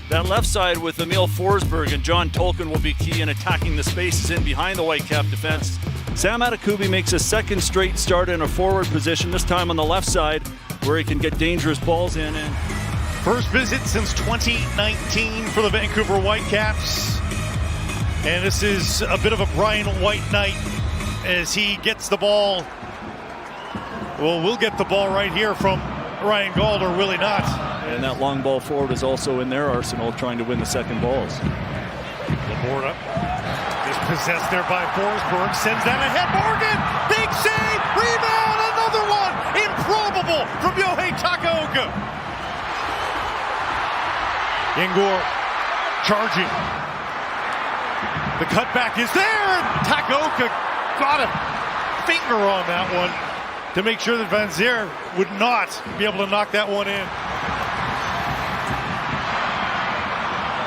That left side with Emil Forsberg and John Tolkien will be key in attacking the spaces in behind the Whitecap defense. Sam Adekubi makes a second straight start in a forward position, this time on the left side, where he can get dangerous balls in. And first visit since 2019 for the Vancouver Whitecaps. And this is a bit of a Brian White night as he gets the ball. Well, we'll get the ball right here from Ryan Gauld, or will he not? And that long ball forward is also in their arsenal, trying to win the second balls. Laporta is possessed there by Forsberg, sends that ahead. Morgan, big save, rebound, another one, improbable from Yohei Takaoka. Ingor charging. The cutback is there, and Takaoka got a finger on that one to make sure that Van Zier would not be able to knock that one in.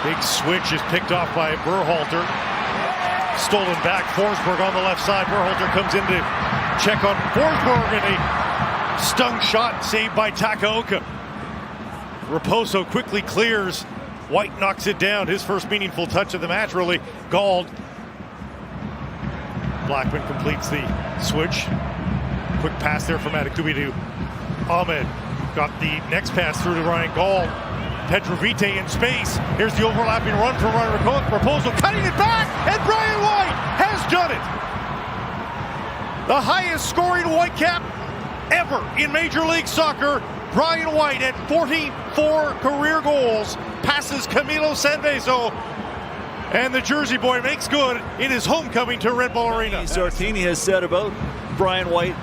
Big switch is picked off by Berhalter. Stolen back, Forsberg on the left side. Berhalter comes in to check on Forsberg, and a stung shot saved by Takaoka. Raposo quickly clears. White knocks it down. His first meaningful touch of the match, really. Gauld. Blackman completes the switch. Quick pass there from Adekubi to Ahmed. Got the next pass through to Ryan Gauld. Petrovite in space. Here's the overlapping run from Ryan Raposo, cutting it back, and Brian White has done it. The highest scoring Whitecap ever in Major League Soccer. Brian White at 44 career goals passes Camilo Sanvezo, and the Jersey boy makes good in his homecoming to Red Bull Arena. Sartini has said about Brian White,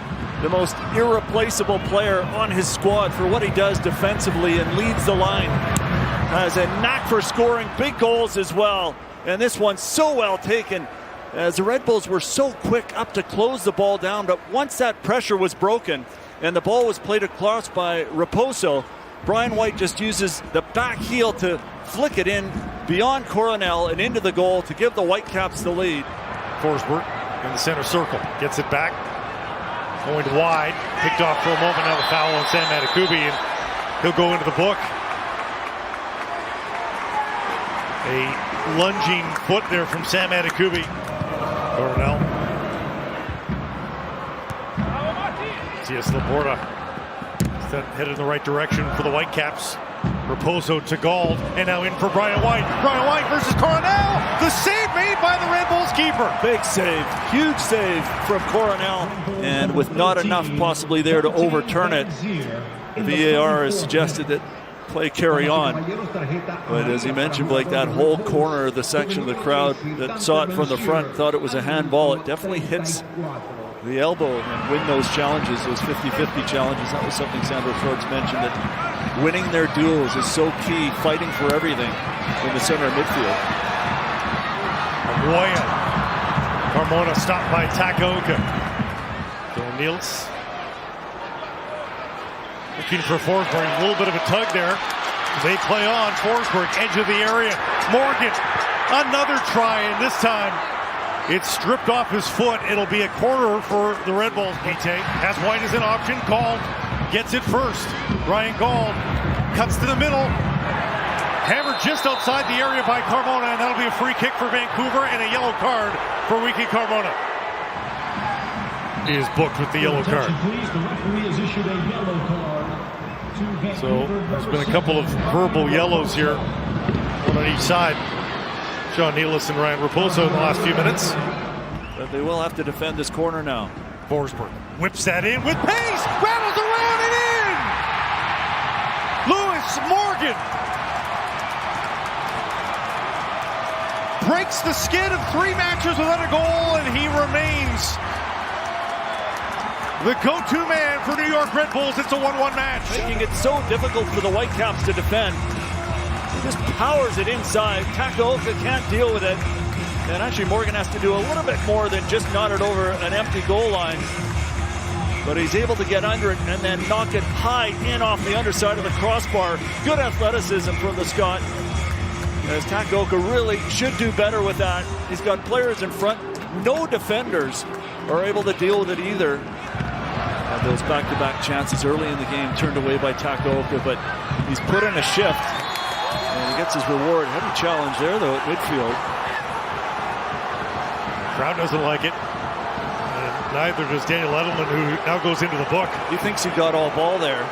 the most irreplaceable player on his squad for what he does defensively and leads the line. Has a knack for scoring big goals as well. And this one's so well taken, as the Red Bulls were so quick up to close the ball down. But once that pressure was broken and the ball was played across by Raposo, Brian White just uses the back heel to flick it in beyond Coronel and into the goal to give the Whitecaps the lead. Forsberg in the center circle, gets it back. Going wide, picked off for a moment, now the foul on Sam Adekubi, and he'll go into the book. A lunging foot there from Sam Adekubi. Coronel. C.S. Laporta headed in the right direction for the Whitecaps. Raposo to Gauld, and now in for Brian White. Brian White versus Coronel. The save made by the Red Bulls keeper. Big save, huge save from Coronel, and with not enough possibly there to overturn it. The VAR has suggested that play carry on. But as he mentioned, Blake, that whole corner of the section of the crowd that saw it from the front thought it was a handball. It definitely hits the elbow and win those challenges, those 50-50 challenges. That was something Sandro Schwartz mentioned, that winning their duels is so key, fighting for everything in the center of midfield. Arroyo. Carmona stopped by Takaoka. Phil Niels looking for Forsberg. A little bit of a tug there. They play on. Forsberg, edge of the area. Morgan, another try, and this time it's stripped off his foot. It'll be a corner for the Red Bulls. Pete has White as an option. Gauld gets it first. Ryan Gauld cuts to the middle. Hammered just outside the area by Carmona, and that'll be a free kick for Vancouver and a yellow card for Wiki Carmona. He is booked with the yellow card. So there's been a couple of verbal yellows here, one on each side. Sean Nealis and Ryan Raposo in the last few minutes. But they will have to defend this corner now. Forsberg whips that in with pace, rattles around and in! Lewis Morgan breaks the skid of 3 matches without a goal, and he remains the go-to man for New York Red Bulls. It's a 1-1 match. Making it so difficult for the Whitecaps to defend. He just powers it inside. Takaoka can't deal with it. And actually Morgan has to do a little bit more than just knot it over an empty goal line. But he's able to get under it and then knock it high in off the underside of the crossbar. Good athleticism from the Scot. As Takaoka really should do better with that. He's got players in front. No defenders are able to deal with it either. And those back-to-back chances early in the game turned away by Takaoka, but he's put in a shift. And he gets his reward. Heavy challenge there, though, at midfield. Crowd doesn't like it. And neither does Daniel Edelman, who now goes into the book. He thinks he got all ball there.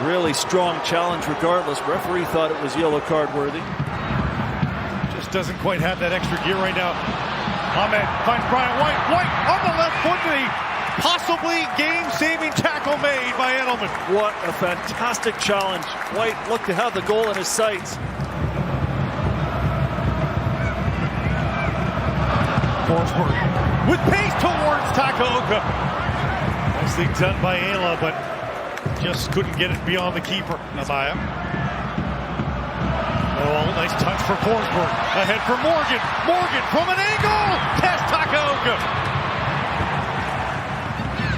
Really strong challenge regardless. Referee thought it was yellow card worthy. Just doesn't quite have that extra gear right now. Ahmed finds Brian White. White on the left foot. Possibly game-saving tackle made by Edelman. What a fantastic challenge. White looked to have the goal in his sights. Forsberg with pace towards Takaoka. Nicely done by Ayla, but just couldn't get it beyond the keeper, Amaya. Oh, nice touch for Forsberg. Ahead for Morgan. Morgan from an angle. Test Takaoka.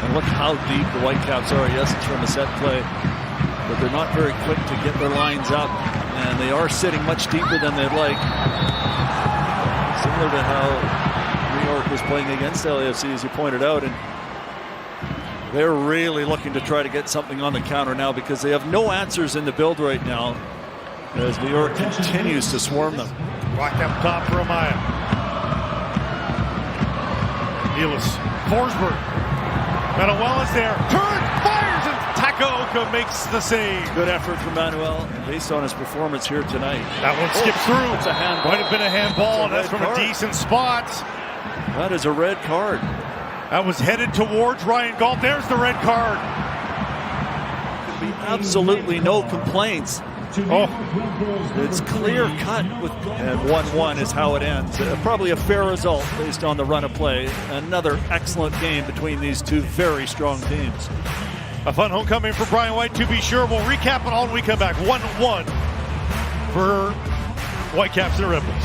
And look how deep the Whitecaps are. Yes, it's from a set play, but they're not very quick to get their lines up, and they are sitting much deeper than they'd like. Similar to how New York was playing against LAFC, as you pointed out, and they're really looking to try to get something on the counter now because they have no answers in the build right now as New York continues to swarm them. Rock up top for Amaya. Nealis. Forsberg. Manuel is there. Turns, fires, and Takaoka makes the save. Good effort from Manuel based on his performance here tonight. That one skips through. It's a handball. Might have been a handball, and that's from a decent spot. That is a red card. That was headed towards Ryan Gault. There's the red card. Could be absolutely no complaints. Oh, it's clear cut with, and 1-1 is how it ends. Probably a fair result based on the run of play. Another excellent game between these two very strong teams. A fun homecoming for Brian White, to be sure. We'll recap it all when we come back. 1-1 for Whitecaps and Red Bulls.